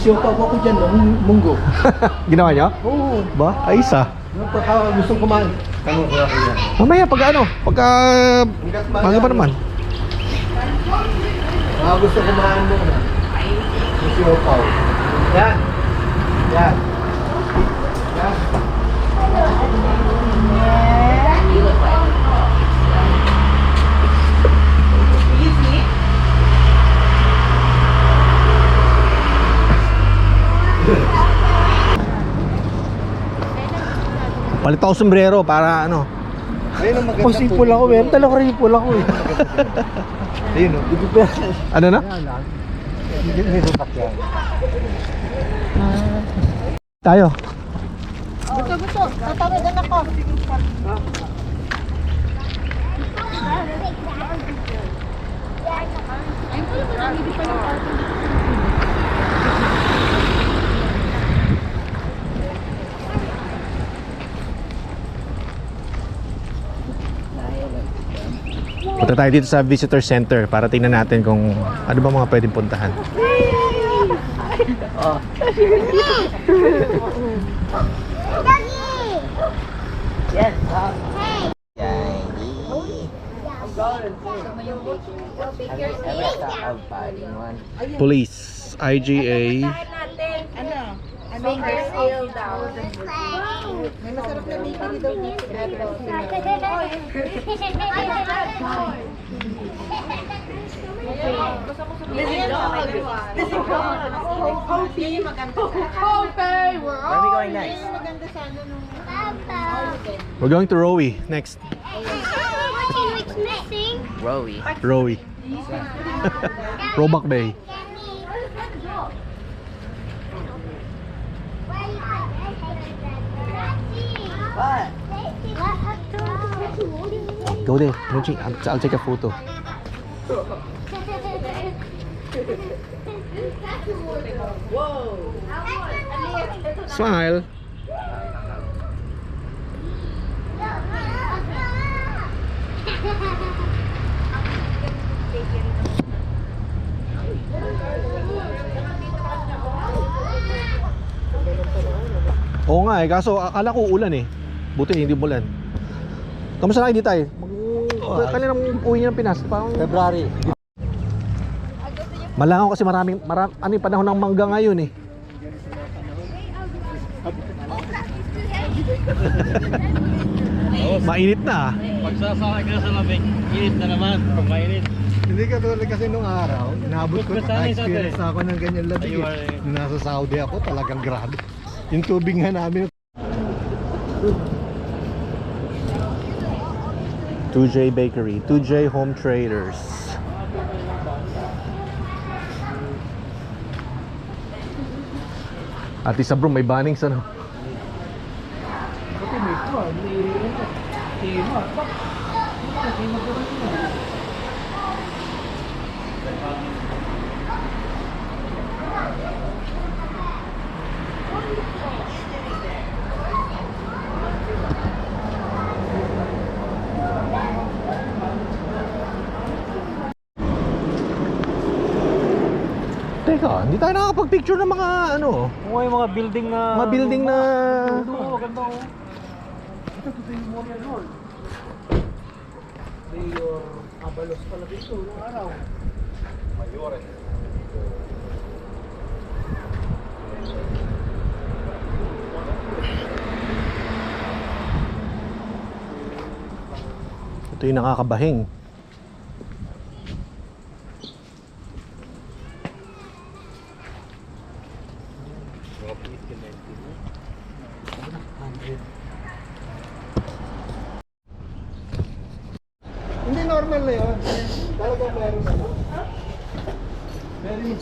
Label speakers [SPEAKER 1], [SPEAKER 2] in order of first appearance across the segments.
[SPEAKER 1] siopaw ako dyan, munggo.
[SPEAKER 2] Ginawa niyo?
[SPEAKER 1] Oo.
[SPEAKER 2] Ba? Ayos ah.
[SPEAKER 1] Pagka gusto kumain, tanong ko ako yan.
[SPEAKER 2] Mamaya pagka ano, pagka maga pa naman.
[SPEAKER 1] Gusto kumain mo na. Siopaw. Yan. Yan. Yan.
[SPEAKER 2] Palit ako sombrero para ano.
[SPEAKER 1] Ayun ang maganda.
[SPEAKER 3] Kung sipol ako, meron talaga rin sipol ako eh.
[SPEAKER 1] Ayun o.
[SPEAKER 2] Ano na?
[SPEAKER 1] Hindi may sasakyan.
[SPEAKER 2] Tayo.
[SPEAKER 4] Gusto. Tatawagan ako.
[SPEAKER 2] Punta tayo dito sa visitor center para tingnan natin kung ano ba mga pwedeng puntahan.
[SPEAKER 4] Yes.
[SPEAKER 2] Police, IGA.
[SPEAKER 4] Finger seal daw. May masarap na bikini daw dito.
[SPEAKER 5] Where are we going next?
[SPEAKER 2] We're going to Rowie next.
[SPEAKER 6] What's missing?
[SPEAKER 5] Rowie.
[SPEAKER 2] Rowie. Roebuck Bay.
[SPEAKER 6] What?
[SPEAKER 2] Go there. I'll take a photo. Smile. Oo nga eh, kaso akala ko ulan eh. Buti hindi umulan. Kamusta na kayo dito tayo? Kanina uwi niyo ng Pinas, parang
[SPEAKER 1] February.
[SPEAKER 2] malangaw kasi ano yung panahon ng mangga ngayon eh. Mainit na ah.
[SPEAKER 3] Pagsasakay ka sa lamig, init na naman. Pag mainit.
[SPEAKER 1] Hindi ka tulad kasi nung araw, naabot ko,
[SPEAKER 3] Sanay sa
[SPEAKER 1] na-experience
[SPEAKER 3] dali.
[SPEAKER 1] ako ng ganyan lamig
[SPEAKER 3] Ayun,
[SPEAKER 1] eh. Nung nasa Saudi ako, talagang grabe. Yung tubig nga namin,
[SPEAKER 2] 2J Bakery, 2J Home Traders. At isa bro, may bannings ano? Teka, hindi tayo nakakapag-picture ng mga ano,
[SPEAKER 3] Oo, yung mga building na...
[SPEAKER 2] mga building na...
[SPEAKER 3] Oo, ganda oh.
[SPEAKER 1] ito yung Memorial Hall. May abalos pala dito nung araw. Mayores.
[SPEAKER 2] Ito yung nakakabahing.
[SPEAKER 1] Hindi normal na yun. Talagang meron na. Meron yung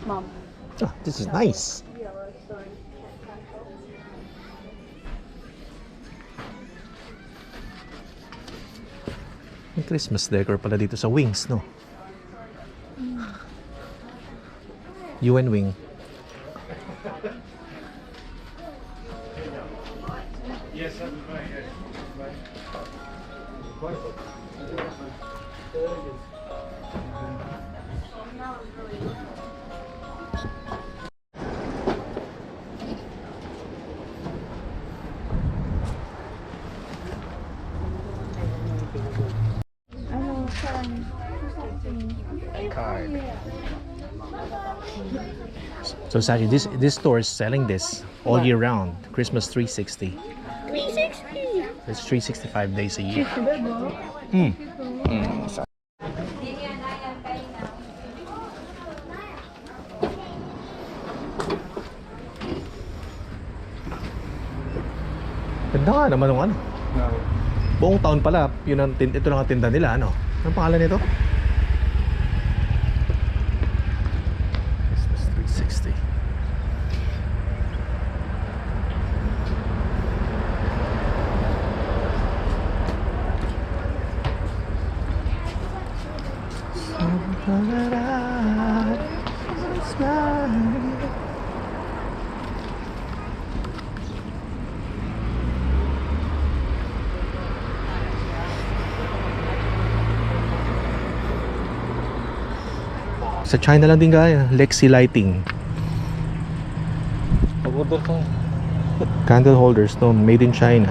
[SPEAKER 4] Mom.
[SPEAKER 2] Oh, this is nice. May Christmas decor pala dito sa Wings, no? UN Wing. So Sachi, this store is selling this all year round. Christmas 360.
[SPEAKER 6] 360.
[SPEAKER 2] It's 365 days a year. Ganda nga naman ng ano. Buong taon pala, yun ang ito lang ang tinda nila, ano? Anong pangalan nito? Christmas 360. Sa China lang din kaya, Lexi Lighting.
[SPEAKER 3] Pag-order ko.
[SPEAKER 2] Candle holders, no, made in China.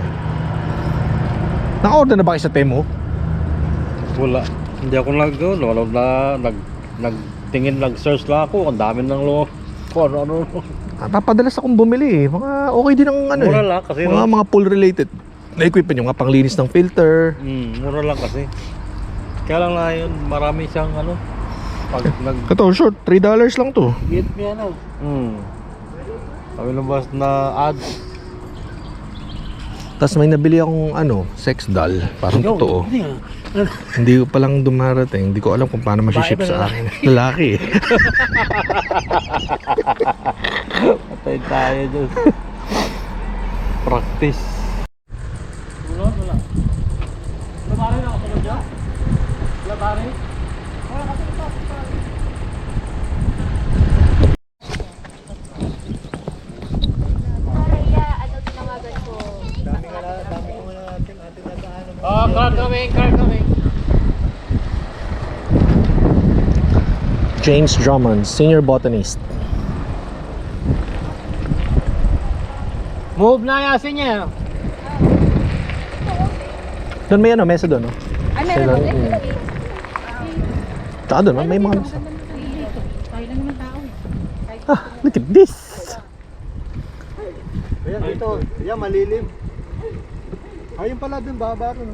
[SPEAKER 2] Naka-order na ba kayo sa Temu?
[SPEAKER 3] Wala. Hindi ako nagtingin, nag-search lang ako. Ang dami ng kung ano.
[SPEAKER 2] Papadalas akong bumili eh. Mga okay din ang ano
[SPEAKER 3] Mura
[SPEAKER 2] eh.
[SPEAKER 3] lang kasi.
[SPEAKER 2] Mga pool related na equipment, yung mga panglinis ng filter.
[SPEAKER 3] Mura lang kasi. Kaya lang na yun, marami siyang ano. Pag
[SPEAKER 2] Ito, short, $3 lang to.
[SPEAKER 3] get me ano. Kami labas na ads.
[SPEAKER 2] Tapos may nabili akong ano, sex doll. Parang totoo. Hindi ko palang dumarating. Hindi ko alam kung paano masiship sa akin. Lalaki eh.
[SPEAKER 3] Patay tayo dyan. Practice. Wala. Labari na ako dyan. Labari. Oh, car coming.
[SPEAKER 2] James Drummond, senior botanist.
[SPEAKER 3] Move na yasin niya.
[SPEAKER 2] Doon may ano, mesa doon, no?
[SPEAKER 4] Ay, meron
[SPEAKER 2] Sila-
[SPEAKER 4] din.
[SPEAKER 2] Tsaka doon, may mga mesa.
[SPEAKER 4] Tayo lang naman tao.
[SPEAKER 2] Ah, look at this!
[SPEAKER 1] Ayan dito. Ayan, malilim. Ayun pala dun, baba ron.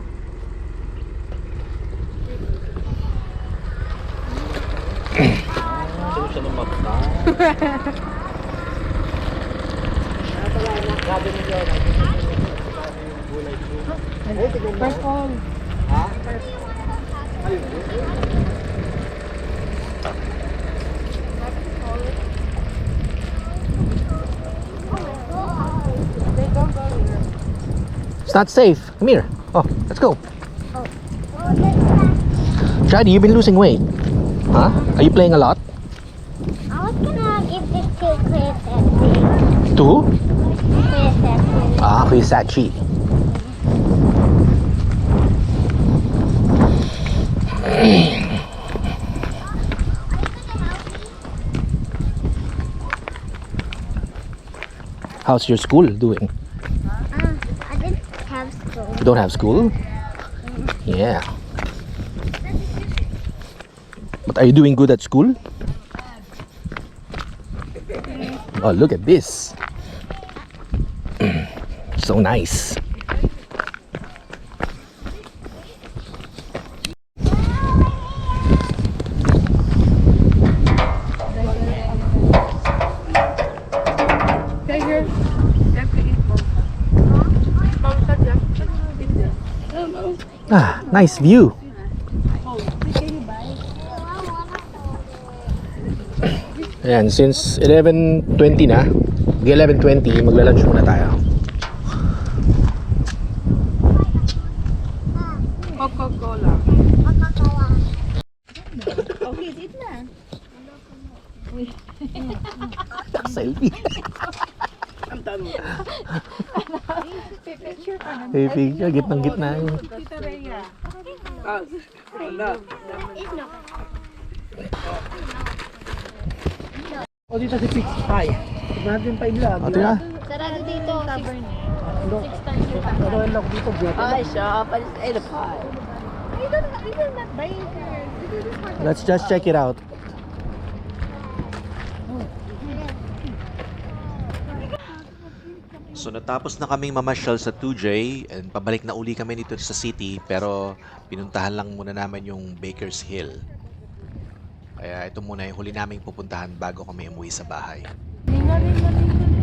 [SPEAKER 3] Siya ng mata.
[SPEAKER 4] Purple.
[SPEAKER 2] It's not safe. Come here. Oh, let's go. Shadi, you've been losing weight. Huh? Are you playing a lot?
[SPEAKER 6] I was gonna give this to Chris and
[SPEAKER 2] To?
[SPEAKER 6] Chris and
[SPEAKER 2] Ah, Kuya Sachi. How's your school doing?
[SPEAKER 6] I didn't have school.
[SPEAKER 2] You don't have school? Yeah. But are you doing good at school? Oh, look at this. So nice.
[SPEAKER 4] Okay, here. You have to eat more.
[SPEAKER 2] Ah, nice view. Ayan, since 11:20 na, 11:20, magla-lunch muna tayo.
[SPEAKER 4] Coca-Cola. Okay, eat na.
[SPEAKER 2] Selfie.
[SPEAKER 4] Picture ka na.
[SPEAKER 2] May picture, gitnang-gitna.
[SPEAKER 1] O dito si Fix Pie. Tignan natin pa ilag.
[SPEAKER 2] Ate nga.
[SPEAKER 6] Sarado dito.
[SPEAKER 1] Ano lang ako dito, Biyate.
[SPEAKER 4] Hi, shop. I just ate a pie.
[SPEAKER 2] Let's just check it out. So natapos na kaming mamasyal sa 2J and pabalik na uli kami dito sa city pero pinuntahan lang muna namin yung Baker's Hill. Kaya ito muna yung huli naming pupuntahan bago kami umuwi sa bahay.
[SPEAKER 5] Linga.